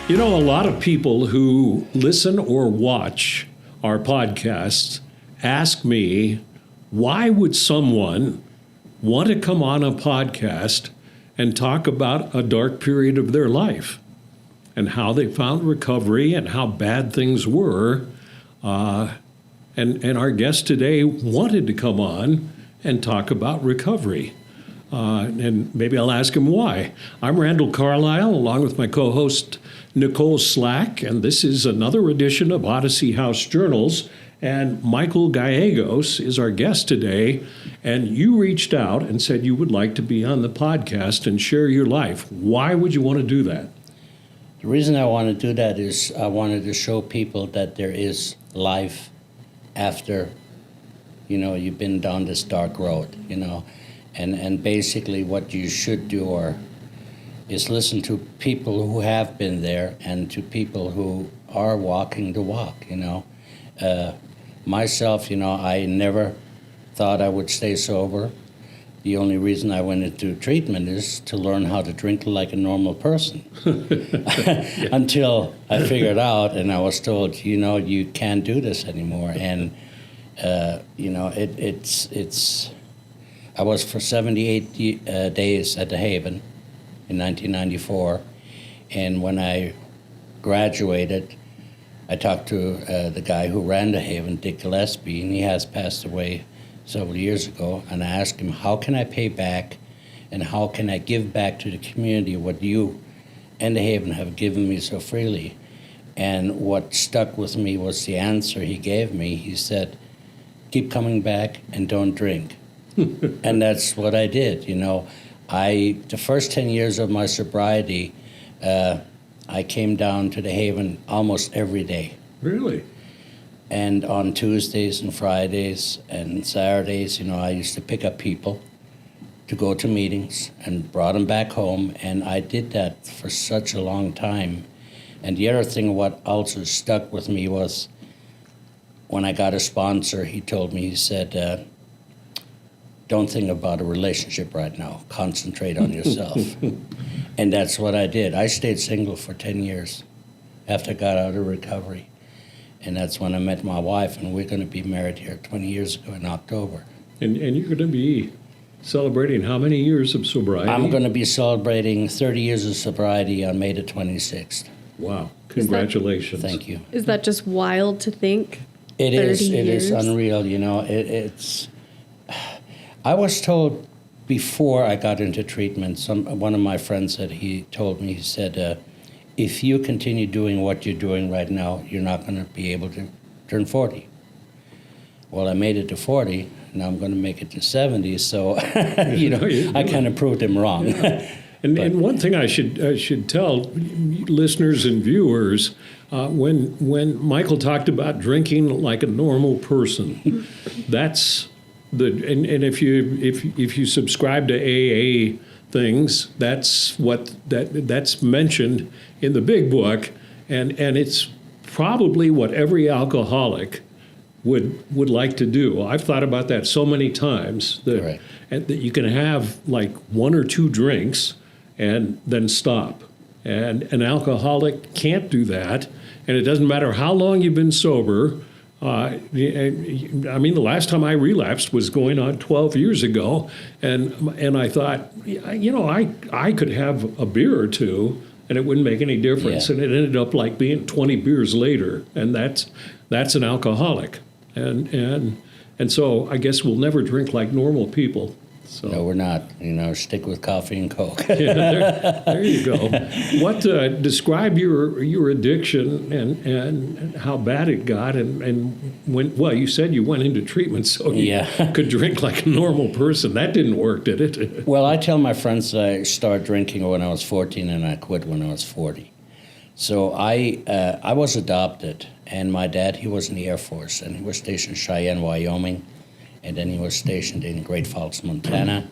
You know, a lot of people who listen or watch our podcasts ask me, why would someone want to come on a podcast and talk about a dark period of their life and how they found recovery and how bad things were? And our guest today wanted to come on and talk about recovery. And maybe I'll ask him why. I'm Randall Carlisle, along with my co-host Nicole Slack, and this is another edition of Odyssey House Journals. And Michael Gallegos is our guest today. And you reached out and said you would like to be on the podcast and share your life. Why would you want to do that? The reason I want to do that is I wanted to show people that there is life after, you've been down this dark road, And basically what you should do is listen to people who have been there and to people who are walking the walk, Myself, I never thought I would stay sober. The only reason I went into treatment is to learn how to drink like a normal person. Until I figured out and I was told, you can't do this anymore. And, I was for 78 days at the Haven in 1994, and when I graduated, I talked to the guy who ran the Haven, Dick Gillespie, and he has passed away several years ago, and I asked him, how can I pay back and how can I give back to the community what you and the Haven have given me so freely? And what stuck with me was the answer he gave me. He said, keep coming back and don't drink. And that's what I did, The first 10 years of my sobriety, I came down to the Haven almost every day. Really? And on Tuesdays and Fridays and Saturdays, I used to pick up people to go to meetings and brought them back home. And I did that for such a long time. And the other thing what also stuck with me was when I got a sponsor, he told me, he said, don't think about a relationship right now. Concentrate on yourself. And that's what I did. I stayed single for 10 years after I got out of recovery. And that's when I met my wife, and we're going to be married here 20 years ago in October. And you're going to be celebrating how many years of sobriety? I'm going to be celebrating 30 years of sobriety on May the 26th. Wow. Congratulations. Thank you. Is that just wild to think? It is. It years? is unreal. It's. I was told before I got into treatment, one of my friends he said, if you continue doing what you're doing right now, you're not going to be able to turn 40. Well, I made it to 40, now I'm going to make it to 70, so, I kind of proved him wrong. Yeah. And one thing I should tell listeners and viewers, when Michael talked about drinking like a normal person, that's... And if you subscribe to AA things, that's that's mentioned in the big book, and it's probably what every alcoholic would like to do. I've thought about that so many times that you can have like one or two drinks and then stop, and an alcoholic can't do that, and it doesn't matter how long you've been sober. I mean, the last time I relapsed was going on 12 years ago, and I thought, I could have a beer or two, and it wouldn't make any difference. Yeah. And it ended up like being 20 beers later, and that's an alcoholic, and so I guess we'll never drink like normal people. So. No, we're not. Stick with coffee and Coke. Yeah, there you go. What describe your addiction and how bad it got, and when? Well, you said you went into treatment, so you could drink like a normal person. That didn't work, did it? Well, I tell my friends that I started drinking when I was 14 and I quit when I was 40. So I was adopted, and my dad, he was in the Air Force, and he was stationed in Cheyenne, Wyoming. And then he was stationed in Great Falls, Montana,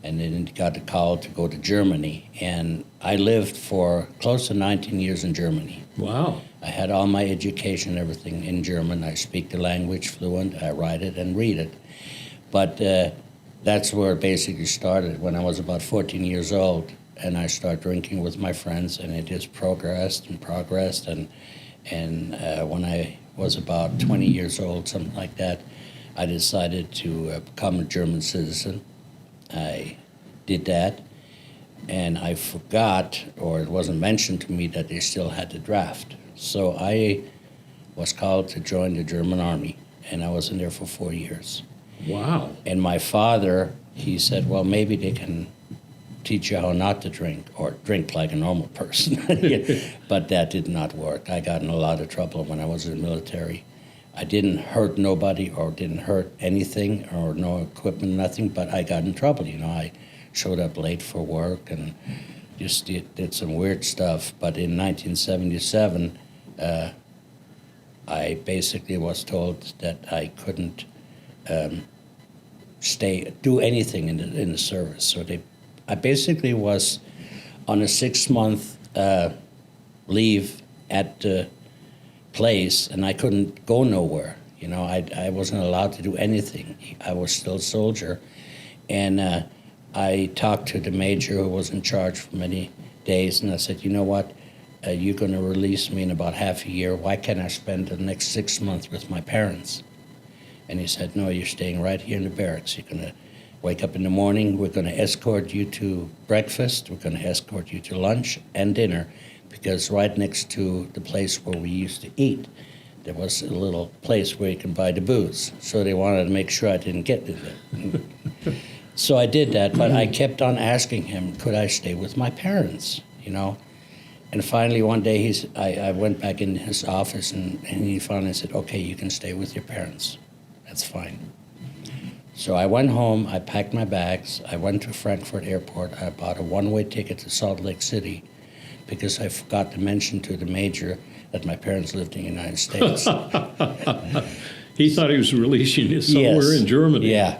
and then he got a call to go to Germany. And I lived for close to 19 years in Germany. Wow. I had all my education and everything in German. I speak the language fluent, I write it and read it. But that's where it basically started when I was about 14 years old, and I started drinking with my friends, and it just progressed and progressed, and when I was about 20 years old, something like that, I decided to become a German citizen. I did that, and I forgot, or it wasn't mentioned to me, that they still had the draft. So I was called to join the German army, and I was in there for 4 years. Wow. And my father, he said, well, maybe they can teach you how not to drink, or drink like a normal person. But that did not work. I got in a lot of trouble when I was in the military. I didn't hurt nobody or didn't hurt anything or no equipment, nothing, but I got in trouble. You know, I showed up late for work and just did some weird stuff. But in 1977, I basically was told that I couldn't do anything in the service. So I basically was on a 6-month leave at the place, and I couldn't go nowhere. You know, I wasn't allowed to do anything. I was still a soldier. And I talked to the major who was in charge for many days, and I said, you know what, you're going to release me in about half a year. Why can't I spend the next 6 months with my parents? And he said, no, you're staying right here in the barracks. You're going to wake up in the morning. We're going to escort you to breakfast. We're going to escort you to lunch and dinner, because right next to the place where we used to eat, there was a little place where you can buy the booze. So they wanted to make sure I didn't get in there. So I did that, but I kept on asking him, could I stay with my parents, you know? And finally one day I went back in his office, and he finally said, okay, you can stay with your parents. That's fine. So I went home, I packed my bags, I went to Frankfurt Airport, I bought a one-way ticket to Salt Lake City, because I forgot to mention to the major that my parents lived in the United States. He thought he was releasing you somewhere in Germany. Yeah.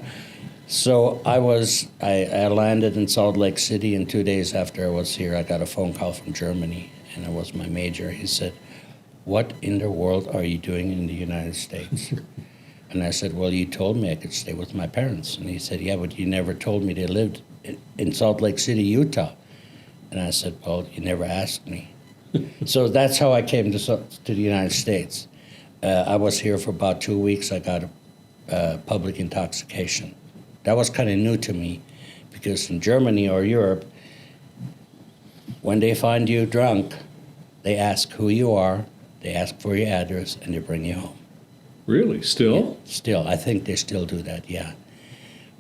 So I landed in Salt Lake City, and 2 days after I was here, I got a phone call from Germany, and it was my major. He said, what in the world are you doing in the United States? And I said, well, you told me I could stay with my parents. And he said, yeah, but you never told me they lived in Salt Lake City, Utah. And I said, well, you never asked me. So that's how I came to the United States. I was here for about 2 weeks. I got public intoxication. That was kind of new to me, because in Germany or Europe, when they find you drunk, they ask who you are, they ask for your address, and they bring you home. Really? Still? Yeah, still. I think they still do that, yeah.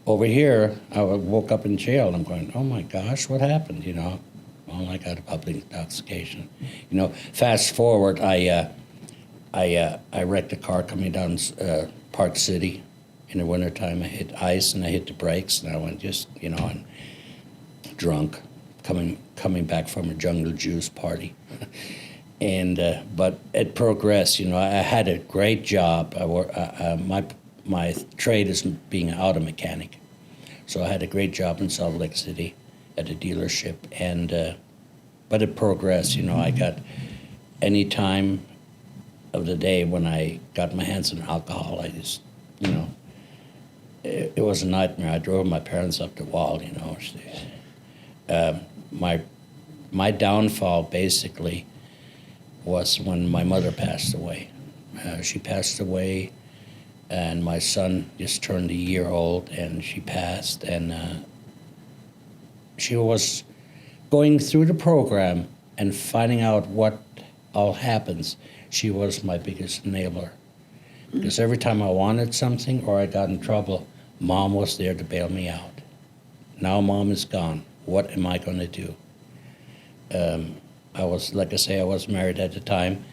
Over here, I woke up in jail, and I'm going, oh my gosh, what happened, you know? Well, I got a public intoxication. You know, fast forward, I wrecked a car coming down Park City in the wintertime. I hit ice, and I hit the brakes, and I went just, you know, and drunk, coming back from a Jungle Juice party. And but it progressed. You know, I had a great job. My trade is being an auto mechanic, so I had a great job in Salt Lake City at a dealership. And but it progressed. You know, I got any time of the day when I got my hands on alcohol, I just, you know, it was a nightmare. I drove my parents up the wall. You know, my downfall basically was when my mother passed away. She passed away, and my son just turned a year old, and she passed, and she was going through the program and finding out what all happens. She was my biggest enabler, because every time I wanted something or I got in trouble, Mom was there to bail me out. Now Mom is gone. What am I going to do? I was, like I say, I was married at the time,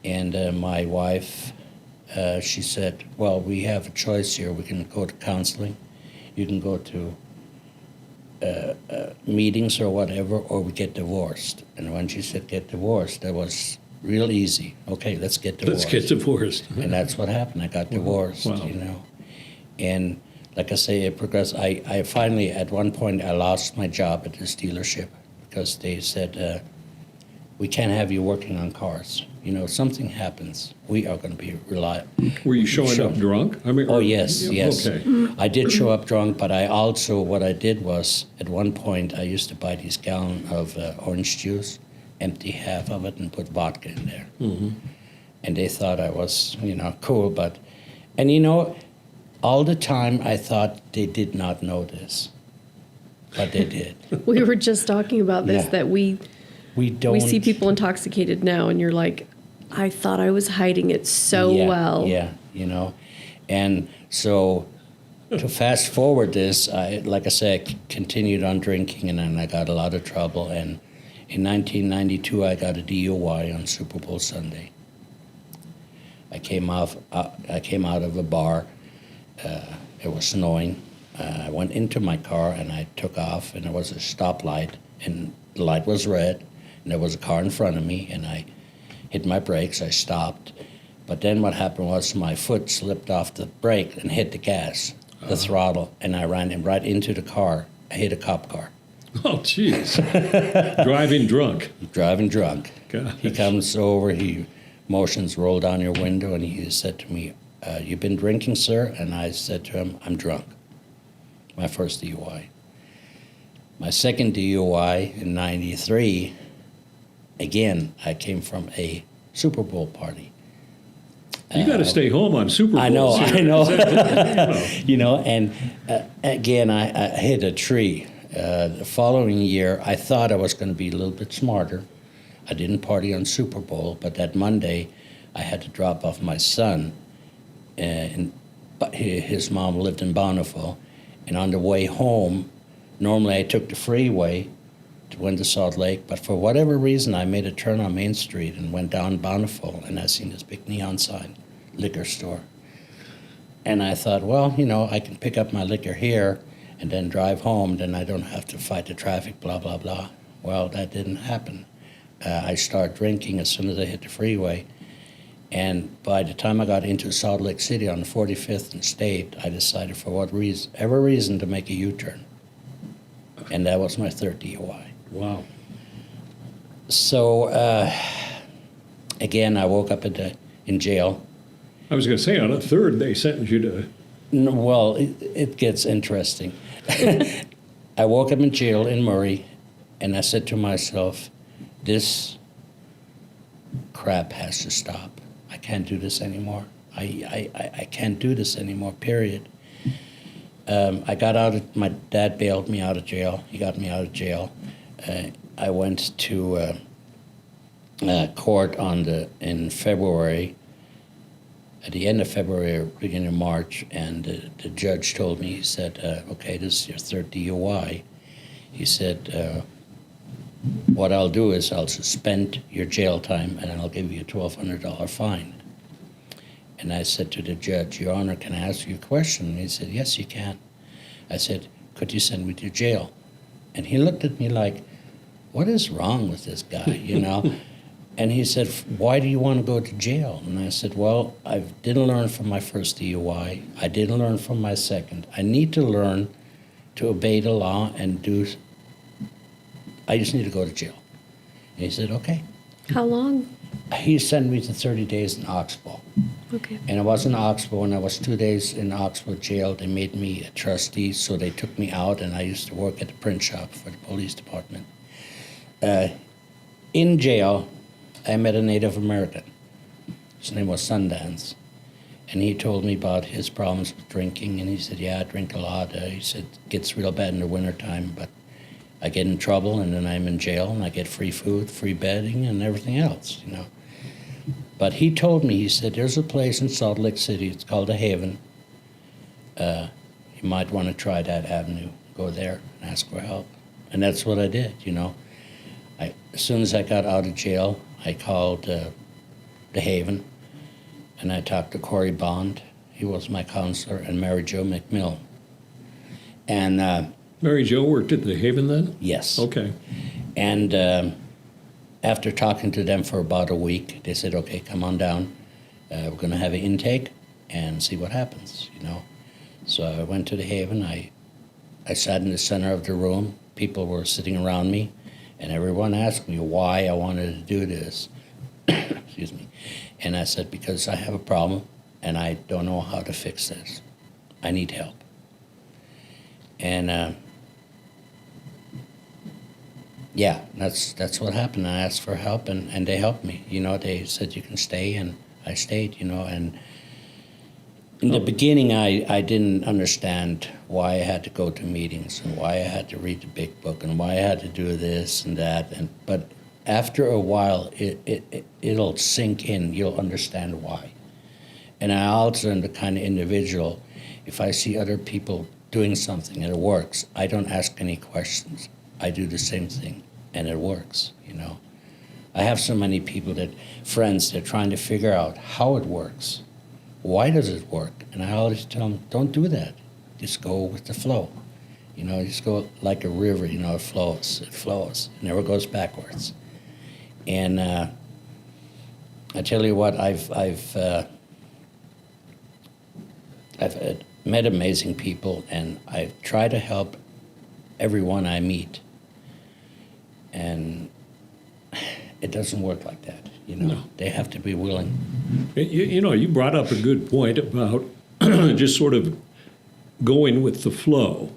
and my wife, she said, well, we have a choice here. We can go to counseling, you can go to meetings or whatever, or we get divorced. And when she said get divorced, that was real easy. Okay, let's get divorced. Let's get divorced. And that's what happened. I got divorced, Wow. you know. And like I say, it progressed. I finally, at one point, I lost my job at this dealership, because they said, we can't have you working on cars. something happens, we are going to be reliable. Were you showing up drunk? I mean, Oh, yes, yes. Okay. I did show up drunk, but what I did was, at one point, I used to buy these gallon of orange juice, empty half of it, and put vodka in there. Mm-hmm. And they thought I was, cool, all the time I thought they did not know this, but they did. We were just talking about this, Yeah. that we see people intoxicated now, and you're like, I thought I was hiding it so well. Yeah, and so to fast forward this, like I said, I continued on drinking, and then I got a lot of trouble. And in 1992, I got a DUI on Super Bowl Sunday. I came out of a bar. It was snowing. I went into my car and I took off, and there was a stoplight, and the light was red, and there was a car in front of me, and I hit my brakes. I stopped, but then what happened was my foot slipped off the brake and hit the gas, the throttle, and I ran right into the car. I hit a cop car. Oh, jeez. Driving drunk. Driving drunk. Gosh. He comes over, he motions, roll down your window, and he said to me, "You been drinking, sir?" And I said to him, "I'm drunk." My first DUI. My second DUI in 93, again, I came from a Super Bowl party. You got to stay home on Super Bowl. I know. Oh. And again, I hit a tree. The following year, I thought I was going to be a little bit smarter. I didn't party on Super Bowl, but that Monday, I had to drop off my son. But his mom lived in Bountiful, and on the way home, normally I took the freeway to went to Salt Lake, but for whatever reason, I made a turn on Main Street and went down Bountiful, and I seen this big neon sign, liquor store. And I thought, well, I can pick up my liquor here and then drive home, then I don't have to fight the traffic, blah, blah, blah. Well, that didn't happen. I started drinking as soon as I hit the freeway. And by the time I got into Salt Lake City on the 45th and State, I decided for whatever reason to make a U-turn. And that was my third DUI. Wow. So, again, I woke up in jail. I was going to say, on a third, they sentenced you to... No, well, it gets interesting. I woke up in jail in Murray, and I said to myself, this crap has to stop. I can't do this anymore. I can't do this anymore, period. I got out my dad bailed me out of jail. He got me out of jail. I went to court in February, at the end of February or beginning of March, and the judge told me, he said, okay, this is your third DUI. He said, what I'll do is I'll suspend your jail time and I'll give you a $1,200 fine. And I said to the judge, Your Honor, can I ask you a question? And he said, yes, you can. I said, could you send me to jail? And he looked at me like, what is wrong with this guy, And he said, why do you want to go to jail? And I said, well, I didn't learn from my first DUI. I didn't learn from my second. I need to learn to obey the law and I just need to go to jail. And he said, okay. How long? He sent me to 30 days in Oxbow. Okay. And I was in Oxbow, and I was 2 days in Oxbow jail. They made me a trustee, so they took me out, and I used to work at the print shop for the police department. In jail, I met a Native American. His name was Sundance. And he told me about his problems with drinking, and he said, yeah, I drink a lot. He said, it gets real bad in the wintertime, but I get in trouble, and then I'm in jail, and I get free food, free bedding, and everything else, But he told me, he said, there's a place in Salt Lake City, it's called The Haven. You might want to try that avenue. Go there and ask for help. And that's what I did, As soon as I got out of jail, I called The Haven, and I talked to Corey Bond. He was my counselor, and Mary Jo McMill. And Mary Jo worked at the Haven then? yes. Okay. And after talking to them for about a week, they said, okay, come on down. We're going to have an intake and see what happens, So I went to the Haven. I sat in the center of the room. People were sitting around me, and everyone asked me why I wanted to do this. Excuse me. And I said, because I have a problem and I don't know how to fix this. I need help. And yeah, that's what happened. I asked for help, and they helped me. You know, they said you can stay, and I stayed. You know, and in the beginning, I didn't understand why I had to go to meetings and why I had to read the big book and why I had to do this and that. But after a while, it'll sink in. You'll understand why. And I also am the kind of individual, if I see other people doing something and it works, I don't ask any questions. I do the same thing, and it works, you know. I have so many people friends, they're trying to figure out how it works. Why does it work? And I always tell them, don't do that. Just go with the flow. You know, just go like a river, you know, it flows, it never goes backwards. And I tell you what, I've met amazing people, and I try to help everyone I meet. And it doesn't work like that, you know. No. They have to be willing. You know, you brought up a good point about just sort of going with the flow.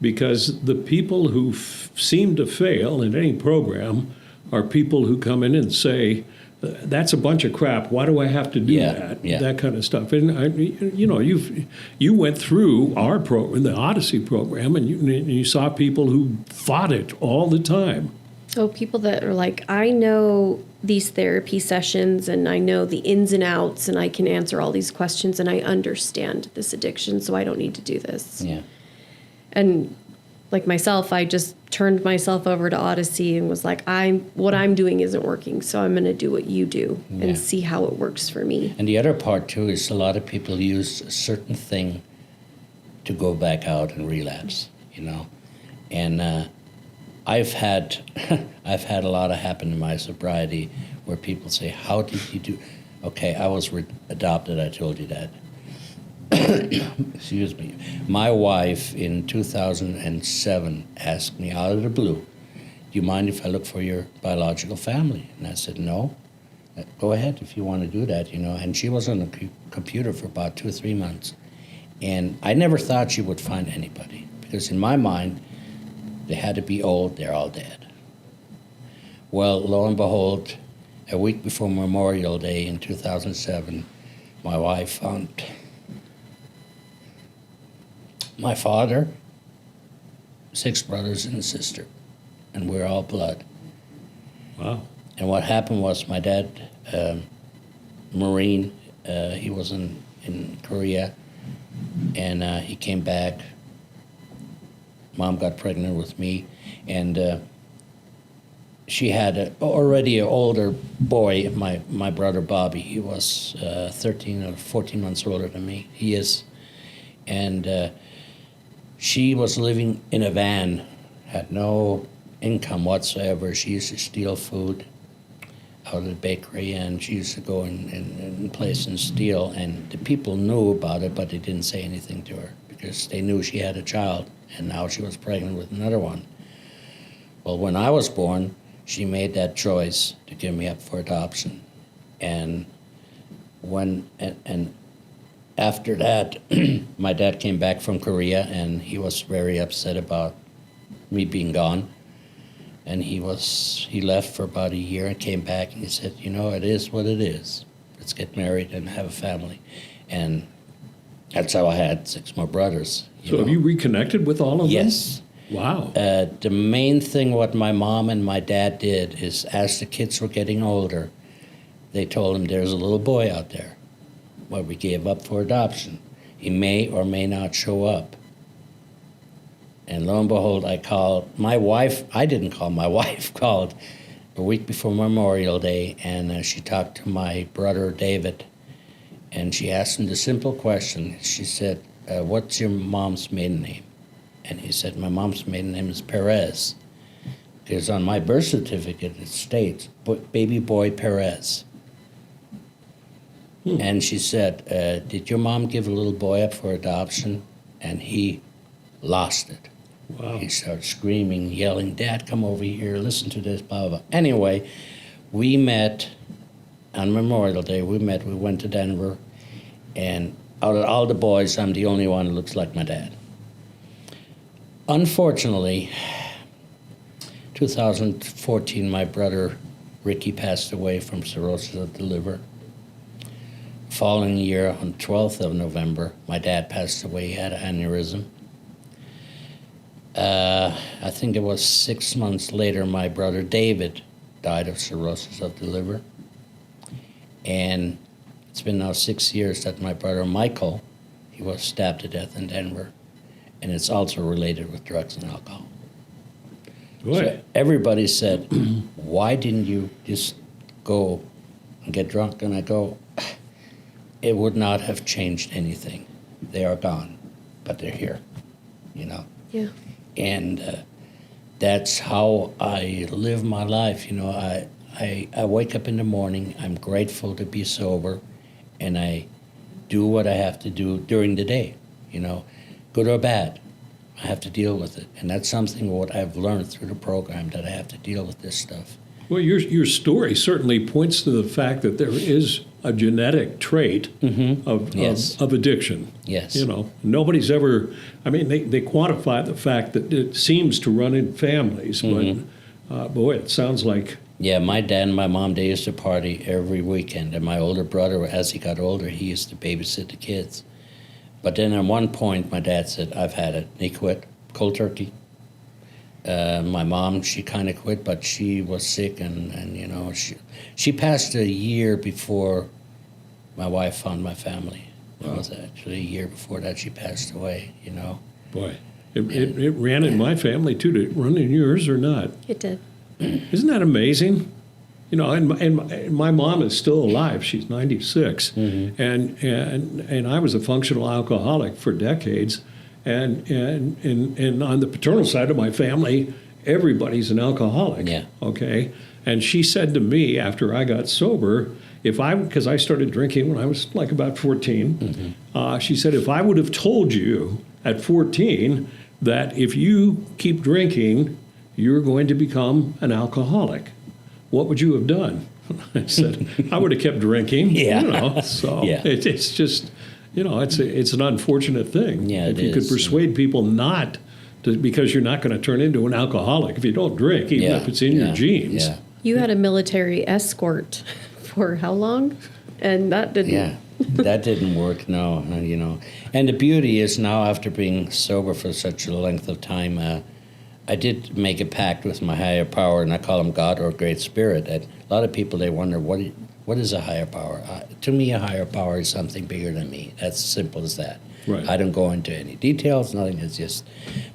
Because the people who seem to fail in any program are people who come in and say, that's a bunch of crap. Why do I have to do that? Yeah. That kind of stuff. And you know, you went through our program, the Odyssey program, and you saw people who fought it all the time. Oh, people that are like, I know these therapy sessions, and I know the ins and outs, and I can answer all these questions, and I understand this addiction, so I don't need to do this. Yeah. And like myself, I just turned myself over to Odyssey and was like, what I'm doing isn't working, so I'm going to do what you do and see how it works for me. And the other part, too, is a lot of people use a certain thing to go back out and relapse, you know. And I've had a lot of happen in my sobriety where people say, how did you do? Okay, I was adopted, I told you that. Excuse me. My wife in 2007 asked me out of the blue, do you mind if I look for your biological family? And I said, no. Go ahead if you want to do that, you know. And she was on the computer for about 2 or 3 months. And I never thought she would find anybody, because in my mind, they had to be old, they're all dead. Well, lo and behold, a week before Memorial Day in 2007, my wife found my father, 6 brothers and a sister, and we're all blood. Wow. And what happened was my dad, Marine, he was in Korea, and he came back. Mom got pregnant with me, and she had already an older boy, my brother Bobby. He was 13 or 14 months older than me. He is. And she was living in a van, had no income whatsoever. She used to steal food out of the bakery, and she used to go in place and steal. And the people knew about it, but they didn't say anything to her because they knew she had a child, and now she was pregnant with another one. Well, when I was born, she made that choice to give me up for adoption. And after that, my dad came back from Korea, and he was very upset about me being gone. And he left for about a year and came back, and he said, you know, it is what it is. Let's get married and have a family. And that's how I had 6 more brothers. So have you reconnected with all of them? Yes. Wow. The main thing what my mom and my dad did is, as the kids were getting older, they told him there's a little boy out there. Well, we gave up for adoption. He may or may not show up. And lo and behold, I called my wife. I didn't call, my wife called a week before Memorial Day, and she talked to my brother David, and she asked him the simple question. She said, what's your mom's maiden name? And he said, my mom's maiden name is Perez, because on my birth certificate it states baby boy Perez. And she said, did your mom give a little boy up for adoption? And he lost it. Wow. He started screaming, yelling, Dad, come over here, listen to this, blah, blah, blah. Anyway, we met on Memorial Day. We went to Denver, and out of all the boys, I'm the only one who looks like my dad. Unfortunately, 2014, my brother Ricky passed away from cirrhosis of the liver. Following year, on 12th of November, my dad passed away. He had an aneurysm. I think it was 6 months later, my brother David died of cirrhosis of the liver. And it's been now 6 years that my brother Michael, he was stabbed to death in Denver. And it's also related with drugs and alcohol. Boy. So everybody said, why didn't you just go and get drunk? And I go, it would not have changed anything. They are gone, but they're here, you know? Yeah. And that's how I live my life. You know, I wake up in the morning, I'm grateful to be sober, and I do what I have to do during the day, you know, good or bad. I have to deal with it. And that's something what I've learned through the program, that I have to deal with this stuff. Well, your story certainly points to the fact that there is a genetic trait Yes. of addiction. Yes. You know, nobody's ever, I mean, they quantify the fact that it seems to run in families, but boy, it sounds like. Yeah, my dad and my mom, they used to party every weekend. And my older brother, as he got older, he used to babysit the kids. But then at one point, my dad said, I've had it. He quit, cold turkey. My mom, she kind of quit, but she was sick, and you know, she passed a year before my wife found my family. It was actually a year before that she passed away, you know. Boy, it ran in my family too. Did it run in yours or not? It did. Isn't that amazing? You know, and my mom is still alive. She's 96, and I was a functional alcoholic for decades, and on the paternal side of my family, everybody's an alcoholic. Yeah. Okay. And she said to me after I got sober, because I started drinking when I was like about 14, she said, if I would have told you at 14 that if you keep drinking, you're going to become an alcoholic, what would you have done? I said, I would have kept drinking. Yeah. You know, so Yeah. it's just, you know, it's an unfortunate thing. Yeah, if it you could is. persuade people not to, because you're not going to turn into an alcoholic if you don't drink, even Yeah. if it's in your genes. Yeah. You had a military escort for how long? And that didn't. Yeah, that didn't work, no, you know. And the beauty is now, after being sober for such a length of time, I did make a pact with my higher power, and I call him God or Great Spirit. And a lot of people, they wonder, what is a higher power? To me, a higher power is something bigger than me. That's as simple as that. Right. I don't go into any details, nothing. It's just,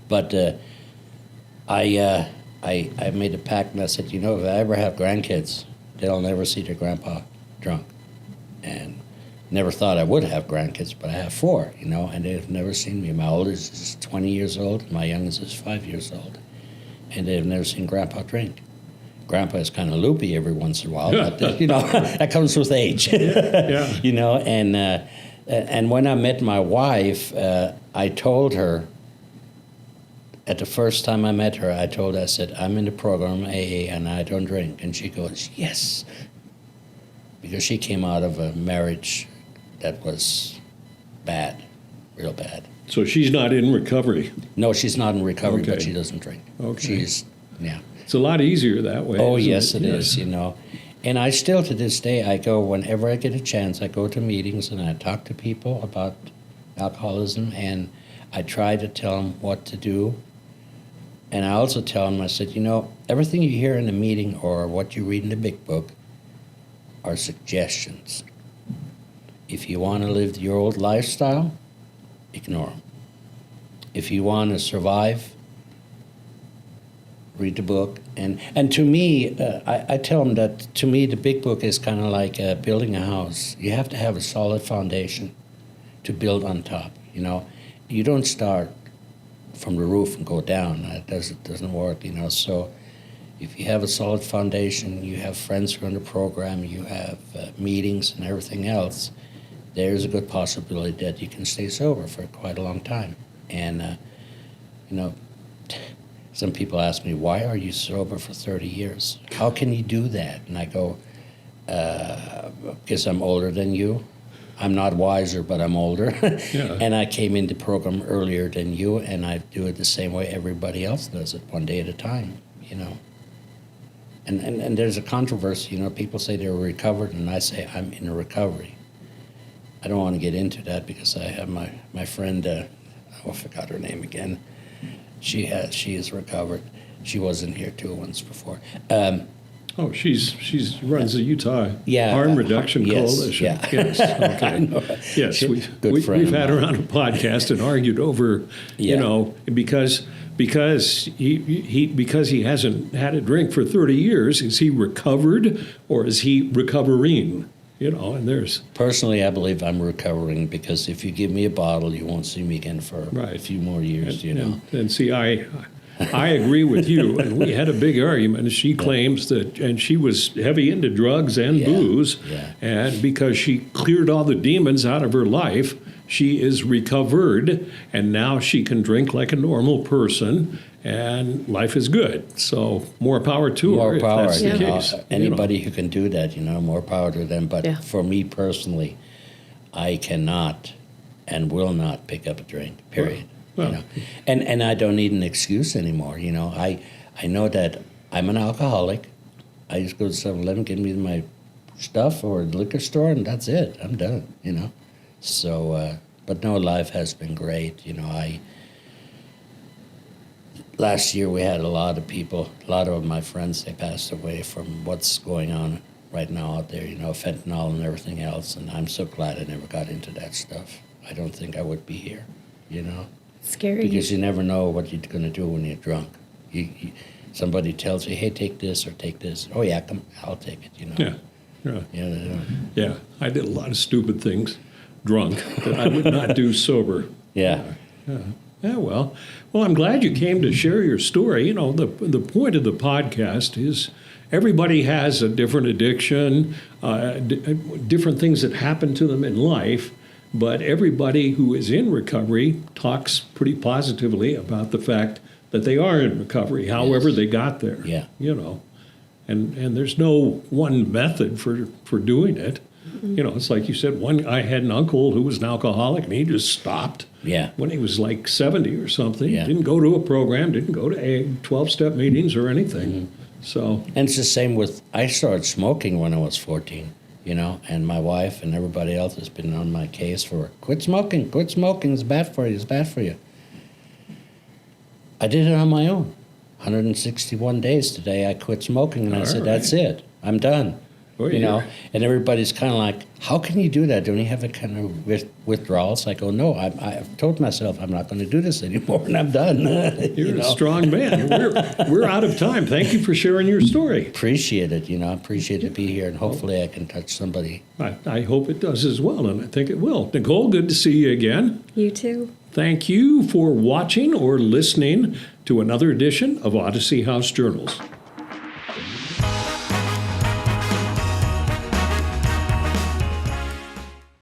but I made a pact, and I said, you know, if I ever have grandkids, they'll never see their grandpa drunk. And never thought I would have grandkids, but I have 4, you know, and they've never seen me. My oldest is 20 years old, and my youngest is 5 years old. And they've never seen Grandpa drink. Grandpa is kind of loopy every once in a while, but, you know, that comes with age. Yeah. You know, and when I met my wife, I told her, at the first time I met her, I said, I'm in the program AA and I don't drink. And she goes, yes. Because she came out of a marriage that was bad, real bad. So she's not in recovery. No, she's not in recovery, Okay. but she doesn't drink. Okay. She's, yeah. It's a lot easier that way. Oh, isn't yes, it Yeah. is, you know. And I still, to this day, I go, whenever I get a chance, I go to meetings and I talk to people about alcoholism, and I try to tell them what to do. And I also tell them, I said, you know, everything you hear in the meeting or what you read in the big book are suggestions. If you want to live your old lifestyle, ignore them. If you want to survive, read the book. And to me, I tell them that, to me, the big book is kind of like building a house. You have to have a solid foundation to build on top, you know. You don't start from the roof and go down. That doesn't work, you know. So if you have a solid foundation, you have friends who are in the program, you have meetings and everything else, there's a good possibility that you can stay sober for quite a long time. And, you know, some people ask me, why are you sober for 30 years? How can you do that? And I go, because I'm older than you. I'm not wiser, but I'm older. Yeah. And I came into program earlier than you, and I do it the same way everybody else does it, one day at a time, you know. And there's a controversy, you know, people say they're recovered, and I say I'm in a recovery. I don't want to get into that because I have my friend, I forgot her name again. She is recovered. She wasn't here too once before. Oh, she's runs the Utah Yeah, Harm Reduction yes, Coalition. yeah. Yes, okay. Yes, Good friend we've had of her mine. on a podcast and argued over, you Yeah. know, because he hasn't had a drink for 30 years. Is he recovered or is he recovering? You know, and there's Personally, I believe I'm recovering because if you give me a bottle, you won't see me again for a Right. few more years, you know. And see, I agree with you, and we had a big argument. She claims that, and she was heavy into drugs and Yeah, booze, yeah. and because she cleared all the demons out of her life, she is recovered, and now she can drink like a normal person, and life is good. So more power to her. More if power, that's the you know. case. Anybody who can do that, you know, more power to them. But Yeah. for me personally, I cannot and will not pick up a drink, period. Well, you know? And I don't need an excuse anymore, you know. I know that I'm an alcoholic. I just go to 7-Eleven, give me my stuff or the liquor store, and that's it. I'm done, you know. So, but no, life has been great. You know, last year we had a lot of people, a lot of my friends, they passed away from what's going on right now out there, you know, fentanyl and everything else. And I'm so glad I never got into that stuff. I don't think I would be here, you know, Scary. because you never know what you're going to do when you're drunk. Somebody tells you, hey, take this or take this. Oh, yeah, come, I'll take it, you know. Yeah, yeah, Yeah, yeah. I did a lot of stupid things drunk that I would not do sober. yeah. Yeah, well, I'm glad you came to share your story. You know, the point of the podcast is everybody has a different addiction, different things that happen to them in life, but everybody who is in recovery talks pretty positively about the fact that they are in recovery, however they got there. Yeah. You know, and there's no one method for doing it. You know, it's like you said, I had an uncle who was an alcoholic, and he just stopped Yeah. when he was like 70 or something. Yeah. Didn't go to a program, didn't go to 12-step meetings or anything. So, And it's the same with, I started smoking when I was 14, you know, and my wife and everybody else has been on my case for quit smoking, it's bad for you, it's bad for you. I did it on my own. 161 days today, I quit smoking, and I said, All that's right. it, I'm done. Well, You know, you're- and everybody's kind of like, how can you do that? Don't you have a kind of withdrawals? I go, no, I've told myself I'm not going to do this anymore, and I'm done. you're You a know? strong man. We're out of time. Thank you for sharing your story. Appreciate it, you know, appreciate to be here, and hopefully I can touch somebody. I hope it does as well, and I think it will. Nicole, good to see you again. You too. Thank you for watching or listening to another edition of Odyssey House Journals.